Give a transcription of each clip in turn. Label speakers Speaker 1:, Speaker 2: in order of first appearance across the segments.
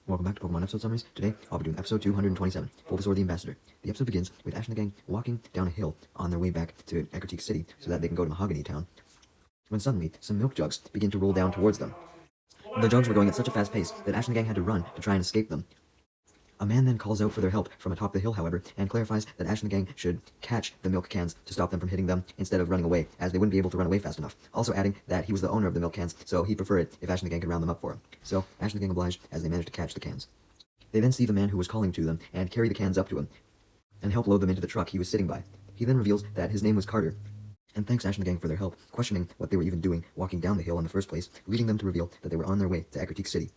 Speaker 1: Welcome back to Pokemon episode summaries. Today, I'll be doing episode 227, Bulbasaur the Ambassador. The episode begins with Ash and the gang walking down a hill on their way back to Ecruteak City so that they can go to Mahogany Town, when suddenly, some milk jugs begin to roll down towards them. The jugs were going at such a fast pace that Ash and the gang had to run to try and escape them. A man then calls out for their help from atop the hill, however, and clarifies that Ash and the gang should catch the milk cans to stop them from hitting them instead of running away, as they wouldn't be able to run away fast enough. Also adding that he was the owner of the milk cans, so he'd prefer it if Ash and the gang could round them up for him. So Ash and the gang obliged as they managed to catch the cans. They then see the man who was calling to them and carry the cans up to him and help load them into the truck he was sitting by. He then reveals that his name was Carter, and thanks Ash and the gang for their help, questioning what they were even doing walking down the hill in the first place, leading them to reveal that they were on their way to Ecruteak City.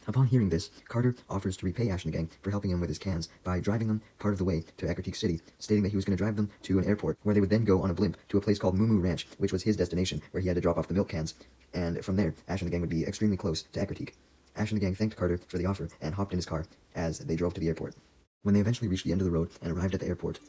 Speaker 1: Upon hearing this, Carter offers to repay Ash and the gang for helping him with his cans by driving them part of the way to Ecruteak City, stating that he was going to drive them to an airport where they would then go on a blimp to a place called Moo Moo Ranch, which was his destination, where he had to drop off the milk cans, and from there, Ash and the gang would be extremely close to Ecruteak. Ash and the gang thanked Carter for the offer and hopped in his car as they drove to the airport. When they eventually reached the end of the road and arrived at the airport,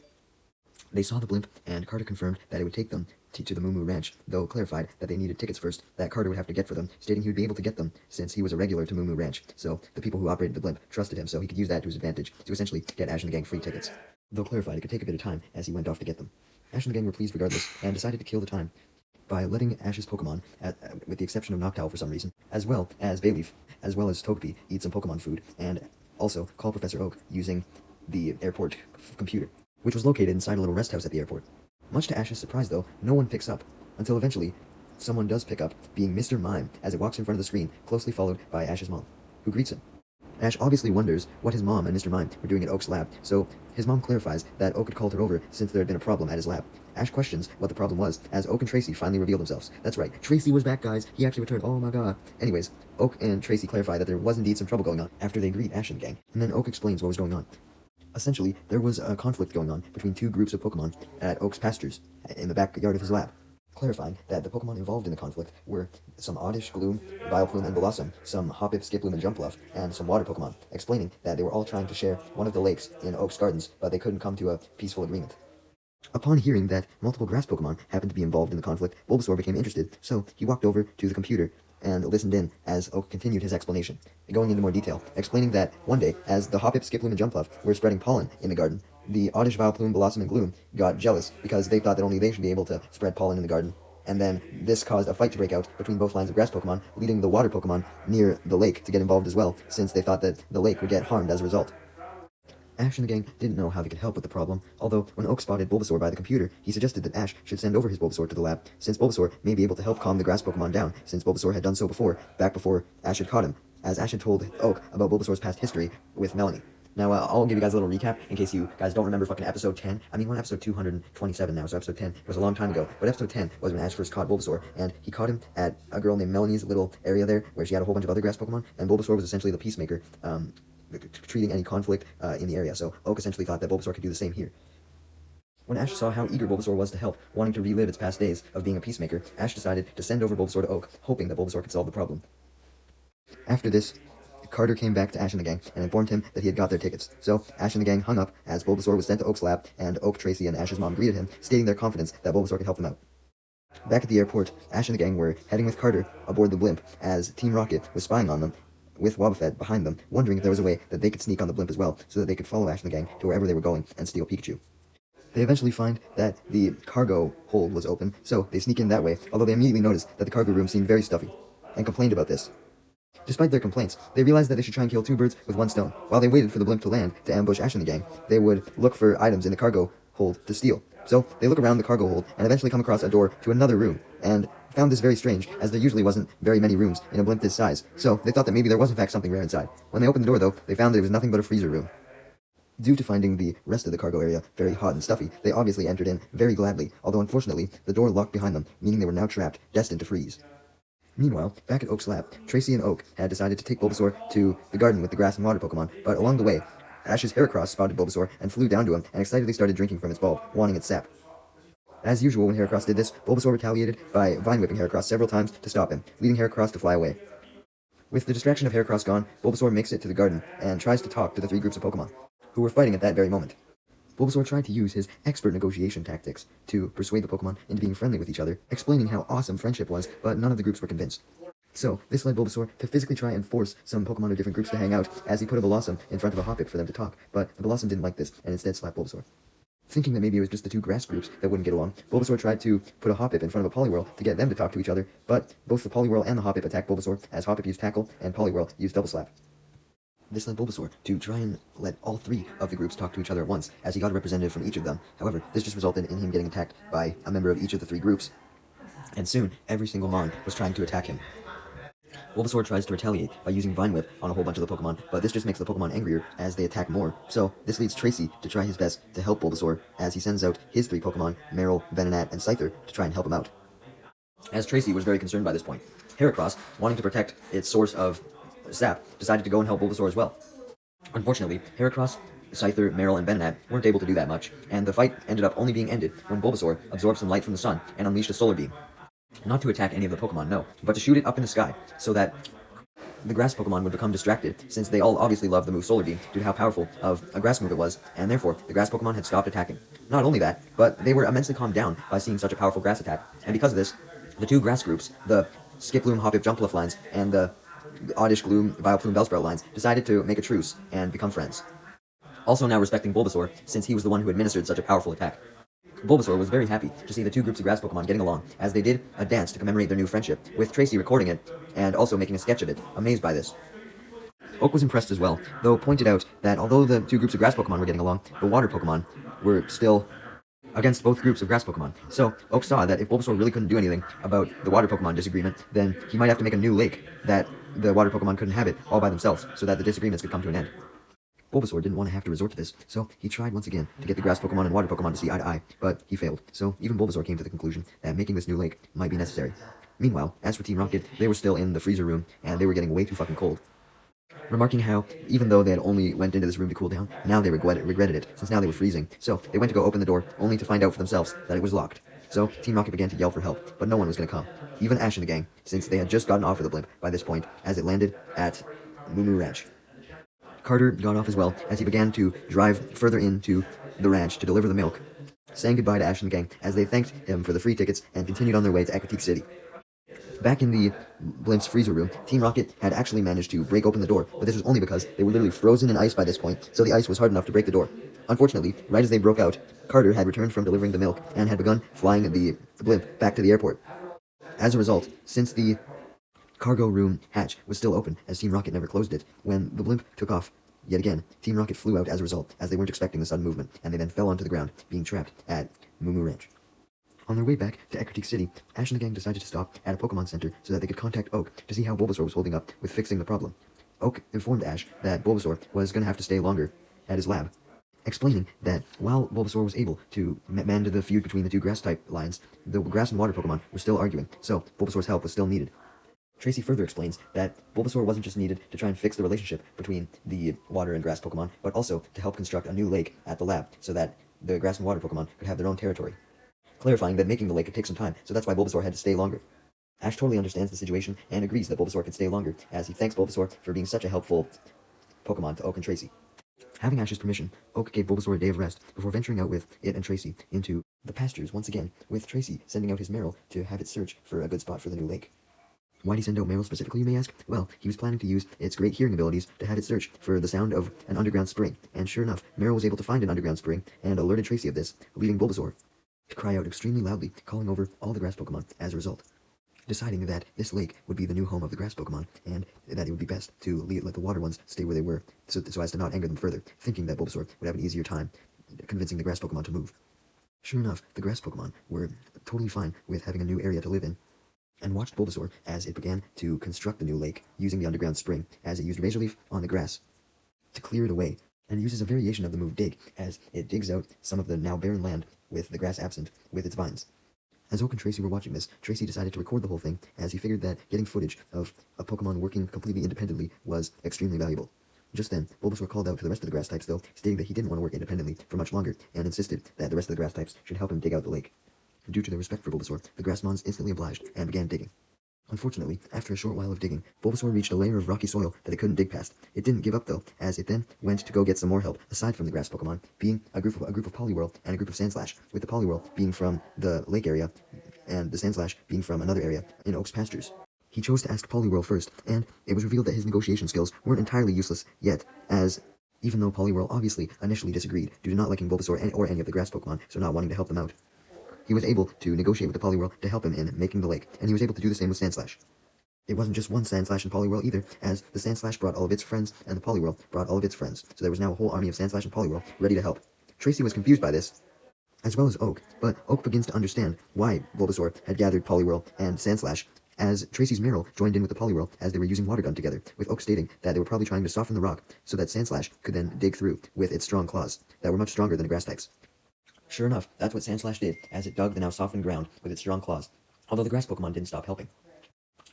Speaker 1: they saw the blimp, and Carter confirmed that it would take them to the Moo Moo Ranch, though clarified that they needed tickets first that Carter would have to get for them, stating he would be able to get them since he was a regular to Moo Moo Ranch, so the people who operated the blimp trusted him, so he could use that to his advantage to essentially get Ash and the gang free tickets. Though clarified it could take a bit of time as he went off to get them. Ash and the gang were pleased regardless, and decided to kill the time by letting Ash's Pokemon, with the exception of Noctowl for some reason, as well as Bayleaf, as well as Togepi, eat some Pokemon food, and also call Professor Oak using the airport computer, which was located inside a little rest house at the airport. Much to Ash's surprise, though, no one picks up, until eventually someone does pick up, being Mr. Mime, as it walks in front of the screen, closely followed by Ash's mom, who greets him. Ash obviously wonders what his mom and Mr. Mime were doing at Oak's lab, so his mom clarifies that Oak had called her over since there had been a problem at his lab. Ash questions what the problem was, as Oak and Tracy finally reveal themselves. That's right, Tracy was back, guys. He actually returned. Oh my god. Anyways, Oak and Tracy clarify that there was indeed some trouble going on after they greet Ash and the gang, and then Oak explains what was going on. Essentially, there was a conflict going on between two groups of Pokemon at Oak's pastures, in the backyard of his lab, clarifying that the Pokemon involved in the conflict were some Oddish, Gloom, Vileplume, and Blossom, some Hoppip, Skiploom, and Jumpluff, and some Water Pokemon, explaining that they were all trying to share one of the lakes in Oak's gardens, but they couldn't come to a peaceful agreement. Upon hearing that multiple grass Pokemon happened to be involved in the conflict, Bulbasaur became interested, so he walked over to the computer and listened in as Oak continued his explanation, going into more detail, explaining that one day, as the Hoppip, Skiploom, and Jumpluff were spreading pollen in the garden, the Oddish, Vileplume, Blossom, and Gloom got jealous because they thought that only they should be able to spread pollen in the garden, and then this caused a fight to break out between both lines of grass Pokemon, leading the water Pokemon near the lake to get involved as well, since they thought that the lake would get harmed as a result. Ash and the gang didn't know how they could help with the problem, although when Oak spotted Bulbasaur by the computer, he suggested that Ash should send over his Bulbasaur to the lab, since Bulbasaur may be able to help calm the grass Pokemon down, since Bulbasaur had done so before, back before Ash had caught him, as Ash had told Oak about Bulbasaur's past history with Melanie. Now, I'll give you guys a little recap in case you guys don't remember fucking episode 10. I mean, we're on episode 227 now, so episode 10 was a long time ago. But episode 10 was when Ash first caught Bulbasaur, and he caught him at a girl named Melanie's little area there, where she had a whole bunch of other grass Pokemon, and Bulbasaur was essentially the peacemaker, treating any conflict in the area, so Oak essentially thought that Bulbasaur could do the same here. When Ash saw how eager Bulbasaur was to help, wanting to relive its past days of being a peacemaker, Ash decided to send over Bulbasaur to Oak, hoping that Bulbasaur could solve the problem. After this, Carter came back to Ash and the gang and informed him that he had got their tickets, so Ash and the gang hung up as Bulbasaur was sent to Oak's lab, and Oak, Tracy, and Ash's mom greeted him, stating their confidence that Bulbasaur could help them out. Back at the airport, Ash and the gang were heading with Carter aboard the blimp, as Team Rocket was spying on them, with Wobbuffet behind them, wondering if there was a way that they could sneak on the blimp as well, so that they could follow Ash and the gang to wherever they were going and steal Pikachu. They eventually find that the cargo hold was open, so they sneak in that way, although they immediately notice that the cargo room seemed very stuffy, and complained about this. Despite their complaints, they realized that they should try and kill two birds with one stone. While they waited for the blimp to land to ambush Ash and the gang, they would look for items in the cargo hold to steal. So they look around the cargo hold and eventually come across a door to another room, and found this very strange, as there usually wasn't very many rooms in a blimp this size, so they thought that maybe there was in fact something rare inside. When they opened the door, though, they found that it was nothing but a freezer room. Due to finding the rest of the cargo area very hot and stuffy, they obviously entered in very gladly, although unfortunately, the door locked behind them, meaning they were now trapped, destined to freeze. Meanwhile, back at Oak's lab, Tracy and Oak had decided to take Bulbasaur to the garden with the grass and water Pokemon, but along the way, Ash's Heracross spotted Bulbasaur and flew down to him and excitedly started drinking from its bulb, wanting its sap. As usual, when Heracross did this, Bulbasaur retaliated by vine-whipping Heracross several times to stop him, leading Heracross to fly away. With the distraction of Heracross gone, Bulbasaur makes it to the garden and tries to talk to the three groups of Pokemon, who were fighting at that very moment. Bulbasaur tried to use his expert negotiation tactics to persuade the Pokemon into being friendly with each other, explaining how awesome friendship was, but none of the groups were convinced. So, this led Bulbasaur to physically try and force some Pokemon of different groups to hang out as he put a Blossom in front of a Hoppip for them to talk, but the Blossom didn't like this and instead slapped Bulbasaur. Thinking that maybe it was just the two grass groups that wouldn't get along, Bulbasaur tried to put a Hoppip in front of a Poliwhirl to get them to talk to each other, but both the Poliwhirl and the Hoppip attacked Bulbasaur as Hoppip used Tackle and Poliwhirl used Double Slap. This led Bulbasaur to try and let all three of the groups talk to each other at once, as he got a representative from each of them. However, this just resulted in him getting attacked by a member of each of the three groups, and soon every single Mon was trying to attack him. Bulbasaur tries to retaliate by using Vine Whip on a whole bunch of the Pokemon, but this just makes the Pokemon angrier as they attack more. So, this leads Tracy to try his best to help Bulbasaur as he sends out his three Pokemon, Marill, Venonat, and Scyther, to try and help him out. As Tracy was very concerned by this point, Heracross, wanting to protect its source of sap, decided to go and help Bulbasaur as well. Unfortunately, Heracross, Scyther, Marill, and Venonat weren't able to do that much, and the fight ended up only being ended when Bulbasaur absorbed some light from the sun and unleashed a Solar Beam. Not to attack any of the Pokemon, no, but to shoot it up in the sky, so that the grass Pokemon would become distracted, since they all obviously loved the move Solar Beam due to how powerful of a grass move it was, and therefore the grass Pokemon had stopped attacking. Not only that, but they were immensely calmed down by seeing such a powerful grass attack, and because of this, the two grass groups, the Skiploom, Hoppip, Jumpluff lines, and the Oddish, Gloom, Vileplume, Bellsprout lines, decided to make a truce and become friends. Also now respecting Bulbasaur, since he was the one who administered such a powerful attack. Bulbasaur was very happy to see the two groups of grass Pokemon getting along, as they did a dance to commemorate their new friendship, with Tracy recording it, and also making a sketch of it, amazed by this. Oak was impressed as well, though pointed out that although the two groups of grass Pokemon were getting along, the water Pokemon were still against both groups of grass Pokemon. So, Oak saw that if Bulbasaur really couldn't do anything about the water Pokemon disagreement, then he might have to make a new lake that the water Pokemon couldn't inhabit all by themselves, so that the disagreements could come to an end. Bulbasaur didn't want to have to resort to this, so he tried once again to get the grass Pokemon and water Pokemon to see eye to eye, but he failed, so even Bulbasaur came to the conclusion that making this new lake might be necessary. Meanwhile, as for Team Rocket, they were still in the freezer room, and they were getting way too fucking cold. Remarking how, even though they had only went into this room to cool down, now they regretted it, since now they were freezing. So, they went to go open the door, only to find out for themselves that it was locked. So, Team Rocket began to yell for help, but no one was going to come. Even Ash and the gang, since they had just gotten off of the blimp by this point, as it landed at Moo Moo Ranch. Carter got off as well, as he began to drive further into the ranch to deliver the milk, saying goodbye to Ash and the gang, as they thanked him for the free tickets and continued on their way to Equatique City. Back in the blimp's freezer room, Team Rocket had actually managed to break open the door, but this was only because they were literally frozen in ice by this point, so the ice was hard enough to break the door. Unfortunately, right as they broke out, Carter had returned from delivering the milk and had begun flying the blimp back to the airport. As a result, since the cargo room hatch was still open, as Team Rocket never closed it, when the blimp took off yet again, Team Rocket flew out as a result, as they weren't expecting the sudden movement, and they then fell onto the ground, being trapped at Moo Moo Ranch. On their way back to Equatique City, Ash and the gang decided to stop at a Pokemon Center so that they could contact Oak to see how Bulbasaur was holding up with fixing the problem. Oak informed Ash that Bulbasaur was going to have to stay longer at his lab, explaining that while Bulbasaur was able to mend the feud between the two grass-type lines, the grass and water Pokemon were still arguing, so Bulbasaur's help was still needed. Tracy further explains that Bulbasaur wasn't just needed to try and fix the relationship between the water and grass Pokemon, but also to help construct a new lake at the lab so that the grass and water Pokemon could have their own territory, clarifying that making the lake could take some time, so that's why Bulbasaur had to stay longer. Ash totally understands the situation and agrees that Bulbasaur could stay longer, as he thanks Bulbasaur for being such a helpful Pokemon to Oak and Tracy. Having Ash's permission, Oak gave Bulbasaur a day of rest before venturing out with it and Tracy into the pastures once again, with Tracy sending out his Marill to have it search for a good spot for the new lake. Why'd he send out Marill specifically, you may ask? Well, he was planning to use its great hearing abilities to have it search for the sound of an underground spring, and sure enough, Marill was able to find an underground spring and alerted Tracy of this, leading Bulbasaur to cry out extremely loudly, calling over all the grass Pokemon as a result. Deciding that this lake would be the new home of the grass Pokemon, and that it would be best to let the water ones stay where they were, so as to not anger them further, thinking that Bulbasaur would have an easier time convincing the grass Pokemon to move. Sure enough, the grass Pokemon were totally fine with having a new area to live in, and watched Bulbasaur as it began to construct the new lake, using the underground spring, as it used Razor Leaf on the grass to clear it away, and uses a variation of the move Dig, as it digs out some of the now barren land with the grass absent with its vines. As Oak and Tracy were watching this, Tracy decided to record the whole thing, as he figured that getting footage of a Pokemon working completely independently was extremely valuable. Just then, Bulbasaur called out to the rest of the grass types, though, stating that he didn't want to work independently for much longer, and insisted that the rest of the grass types should help him dig out the lake. Due to their respect for Bulbasaur, the Grassmons instantly obliged and began digging. Unfortunately, after a short while of digging, Bulbasaur reached a layer of rocky soil that it couldn't dig past. It didn't give up though, as it then went to go get some more help, aside from the grass Pokemon, being a group of Poliwhirl and a group of Sandslash, with the Poliwhirl being from the lake area, and the Sandslash being from another area in Oak's pastures. He chose to ask Poliwhirl first, and it was revealed that his negotiation skills weren't entirely useless yet, as even though Poliwhirl obviously initially disagreed due to not liking Bulbasaur or any of the grass Pokemon, so not wanting to help them out, he was able to negotiate with the Poliwhirl to help him in making the lake, and he was able to do the same with Sandslash. It wasn't just one Sandslash and Poliwhirl either, as the Sandslash brought all of its friends, and the Poliwhirl brought all of its friends, so there was now a whole army of Sandslash and Poliwhirl ready to help. Tracy was confused by this, as well as Oak, but Oak begins to understand why Bulbasaur had gathered Poliwhirl and Sandslash, as Tracy's Meryl joined in with the Poliwhirl as they were using Water Gun together, with Oak stating that they were probably trying to soften the rock so that Sandslash could then dig through with its strong claws, that were much stronger than a grass type's. Sure enough, that's what Sandslash did, as it dug the now softened ground with its strong claws, although the grass Pokemon didn't stop helping.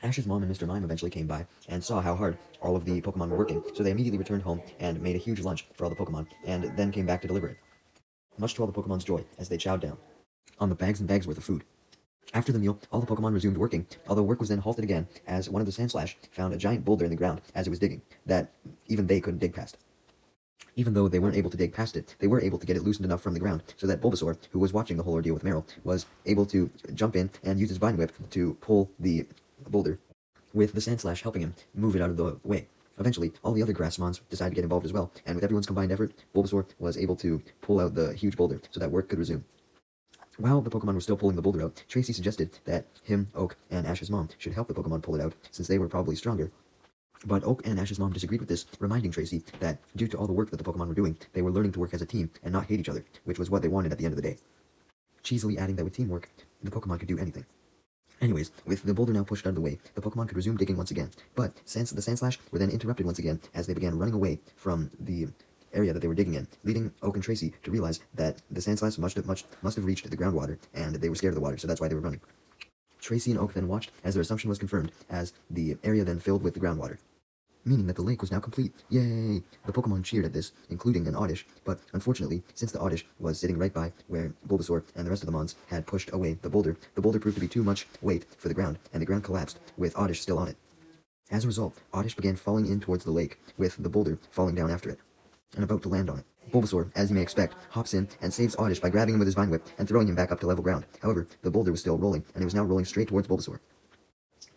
Speaker 1: Ash's mom and Mr. Mime eventually came by and saw how hard all of the Pokemon were working, so they immediately returned home and made a huge lunch for all the Pokemon, and then came back to deliver it, much to all the Pokemon's joy as they chowed down on the bags and bags worth of food. After the meal, all the Pokemon resumed working, although work was then halted again as one of the Sandslash found a giant boulder in the ground as it was digging, that even they couldn't dig past. Even though they weren't able to dig past it, they were able to get it loosened enough from the ground so that Bulbasaur, who was watching the whole ordeal with Meryl, was able to jump in and use his Vine Whip to pull the boulder, with the Sandslash helping him move it out of the way. Eventually, all the other Grassmons decided to get involved as well, and with everyone's combined effort, Bulbasaur was able to pull out the huge boulder so that work could resume. While the Pokemon were still pulling the boulder out, Tracy suggested that him, Oak, and Ash's mom should help the Pokemon pull it out, since they were probably stronger. But Oak and Ash's mom disagreed with this, reminding Tracy that due to all the work that the Pokemon were doing, they were learning to work as a team and not hate each other, which was what they wanted at the end of the day. Cheesily adding that with teamwork, the Pokemon could do anything. Anyways, with the boulder now pushed out of the way, the Pokemon could resume digging once again, but the Sandslash were then interrupted once again as they began running away from the area that they were digging in, leading Oak and Tracy to realize that the Sandslash must have reached the groundwater, and they were scared of the water, so that's why they were running. Tracy and Oak then watched as their assumption was confirmed, as the area then filled with the groundwater, meaning that the lake was now complete. Yay! The Pokemon cheered at this, including an Oddish, but unfortunately, since the Oddish was sitting right by where Bulbasaur and the rest of the Mons had pushed away the boulder proved to be too much weight for the ground, and the ground collapsed, with Oddish still on it. As a result, Oddish began falling in towards the lake, with the boulder falling down after it, and about to land on it. Bulbasaur, as you may expect, hops in and saves Oddish by grabbing him with his Vine Whip and throwing him back up to level ground. However, the boulder was still rolling, and it was now rolling straight towards Bulbasaur.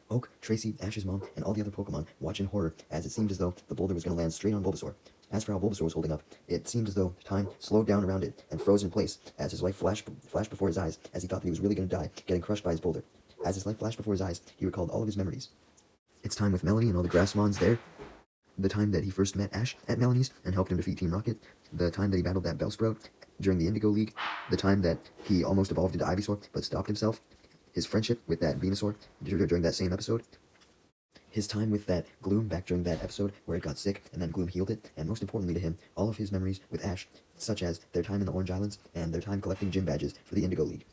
Speaker 1: Oak, Tracy, Ash's mom, and all the other Pokemon watch in horror, as it seemed as though the boulder was going to land straight on Bulbasaur. As for how Bulbasaur was holding up, it seemed as though time slowed down around it and froze in place, as his life flashed before his eyes, as he thought that he was really going to die, getting crushed by his boulder. As his life flashed before his eyes, he recalled all of his memories. It's time with Melanie and all the Grassmons there, the time that he first met Ash at Melanie's and helped him defeat Team Rocket, the time that he battled that Bellsprout during the Indigo League, the time that he almost evolved into Ivysaur but stopped himself, his friendship with that Venusaur during that same episode, his time with that Gloom back during that episode where it got sick and then Gloom healed it, and most importantly to him, all of his memories with Ash, such as their time in the Orange Islands and their time collecting gym badges for the Indigo League.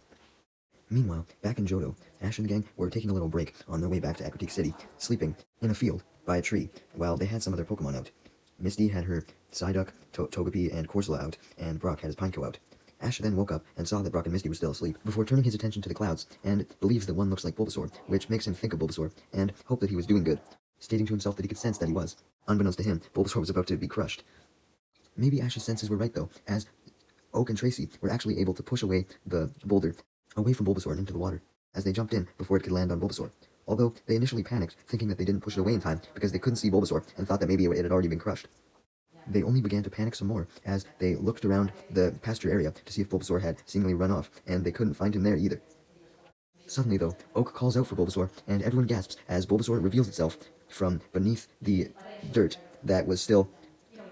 Speaker 1: Meanwhile, back in Johto, Ash and the gang were taking a little break on their way back to Aquatique City, sleeping in a field by a tree while they had some of their Pokemon out. Misty had her Psyduck, Togepi, and Corsola out, and Brock had his Pineco out. Ash then woke up and saw that Brock and Misty were still asleep, before turning his attention to the clouds, and believes that one looks like Bulbasaur, which makes him think of Bulbasaur, and hope that he was doing good, stating to himself that he could sense that he was. Unbeknownst to him, Bulbasaur was about to be crushed. Maybe Ash's senses were right though, as Oak and Tracy were actually able to push away the boulder away from Bulbasaur and into the water, as they jumped in before it could land on Bulbasaur. Although they initially panicked, thinking that they didn't push it away in time because they couldn't see Bulbasaur and thought that maybe it had already been crushed. They only began to panic some more as they looked around the pasture area to see if Bulbasaur had seemingly run off, and they couldn't find him there either. Suddenly though, Oak calls out for Bulbasaur, and everyone gasps as Bulbasaur reveals itself from beneath the dirt that was still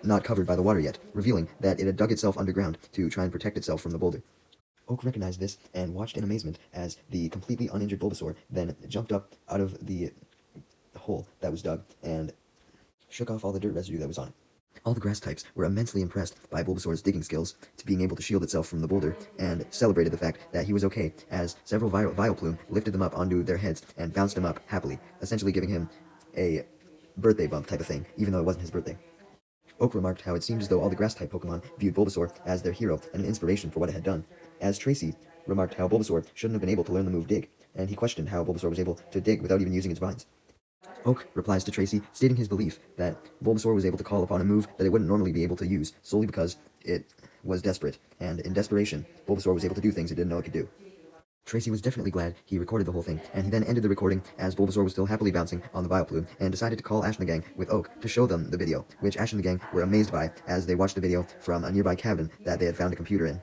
Speaker 1: not covered by the water yet, revealing that it had dug itself underground to try and protect itself from the boulder. Oak recognized this and watched in amazement as the completely uninjured Bulbasaur then jumped up out of the hole that was dug and shook off all the dirt residue that was on it. All the grass types were immensely impressed by Bulbasaur's digging skills to being able to shield itself from the boulder, and celebrated the fact that he was okay, as several Vileplume lifted them up onto their heads and bounced him up happily, essentially giving him a birthday bump type of thing, even though it wasn't his birthday. Oak remarked how it seemed as though all the grass-type Pokemon viewed Bulbasaur as their hero and an inspiration for what it had done, as Tracy remarked how Bulbasaur shouldn't have been able to learn the move Dig, and he questioned how Bulbasaur was able to dig without even using its vines. Oak replies to Tracy, stating his belief that Bulbasaur was able to call upon a move that it wouldn't normally be able to use, solely because it was desperate, and in desperation, Bulbasaur was able to do things it didn't know it could do. Tracy was definitely glad he recorded the whole thing, and he then ended the recording as Bulbasaur was still happily bouncing on the Vileplume, and decided to call Ash and the gang with Oak to show them the video, which Ash and the gang were amazed by as they watched the video from a nearby cabin that they had found a computer in.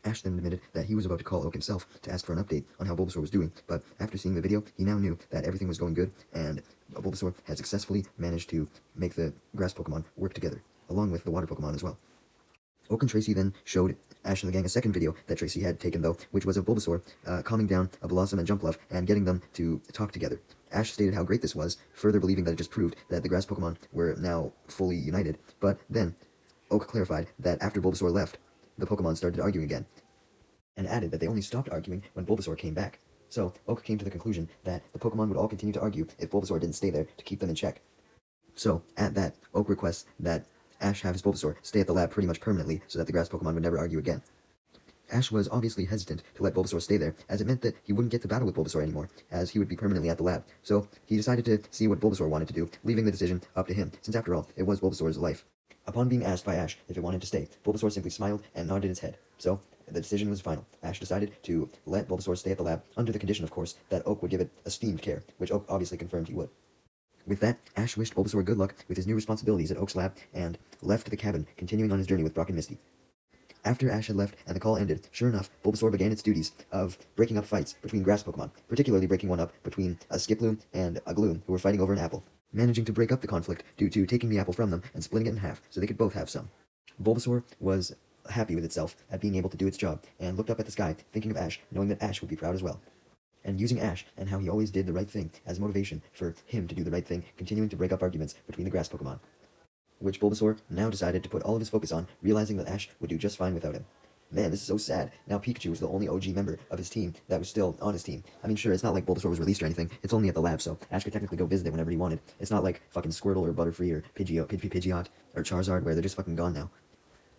Speaker 1: Ash then admitted that he was about to call Oak himself to ask for an update on how Bulbasaur was doing, but after seeing the video, he now knew that everything was going good, and Bulbasaur had successfully managed to make the grass Pokemon work together, along with the water Pokemon as well. Oak and Tracy then showed Ash and the gang a second video that Tracy had taken, though, which was of Bulbasaur calming down a Blossom and Jumpluff and getting them to talk together. Ash stated how great this was, further believing that it just proved that the grass Pokemon were now fully united, but then Oak clarified that after Bulbasaur left, the Pokemon started arguing again, and added that they only stopped arguing when Bulbasaur came back. So, Oak came to the conclusion that the Pokemon would all continue to argue if Bulbasaur didn't stay there to keep them in check. So, at that, Oak requests that Ash have his Bulbasaur stay at the lab pretty much permanently so that the grass Pokemon would never argue again. Ash was obviously hesitant to let Bulbasaur stay there, as it meant that he wouldn't get to battle with Bulbasaur anymore, as he would be permanently at the lab. So, he decided to see what Bulbasaur wanted to do, leaving the decision up to him, since after all, it was Bulbasaur's life. Upon being asked by Ash if it wanted to stay, Bulbasaur simply smiled and nodded its head. So, the decision was final. Ash decided to let Bulbasaur stay at the lab, under the condition, of course, that Oak would give it esteemed care, which Oak obviously confirmed he would. With that, Ash wished Bulbasaur good luck with his new responsibilities at Oak's lab, and left the cabin, continuing on his journey with Brock and Misty. After Ash had left and the call ended, sure enough, Bulbasaur began its duties of breaking up fights between grass Pokemon, particularly breaking one up between a Skiploom and a Gloom who were fighting over an apple, managing to break up the conflict due to taking the apple from them and splitting it in half so they could both have some. Bulbasaur was happy with itself at being able to do its job, and looked up at the sky, thinking of Ash, knowing that Ash would be proud as well. And using Ash and how he always did the right thing as motivation for him to do the right thing, continuing to break up arguments between the grass Pokemon, which Bulbasaur now decided to put all of his focus on, realizing that Ash would do just fine without him. Man, this is so sad. Now Pikachu was the only OG member of his team that was still on his team. I mean, sure, it's not like Bulbasaur was released or anything. It's only at the lab, so Ash could technically go visit it whenever he wanted. It's not like fucking Squirtle or Butterfree or Pidgeot or Charizard, where they're just fucking gone now.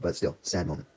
Speaker 1: But still, sad moment.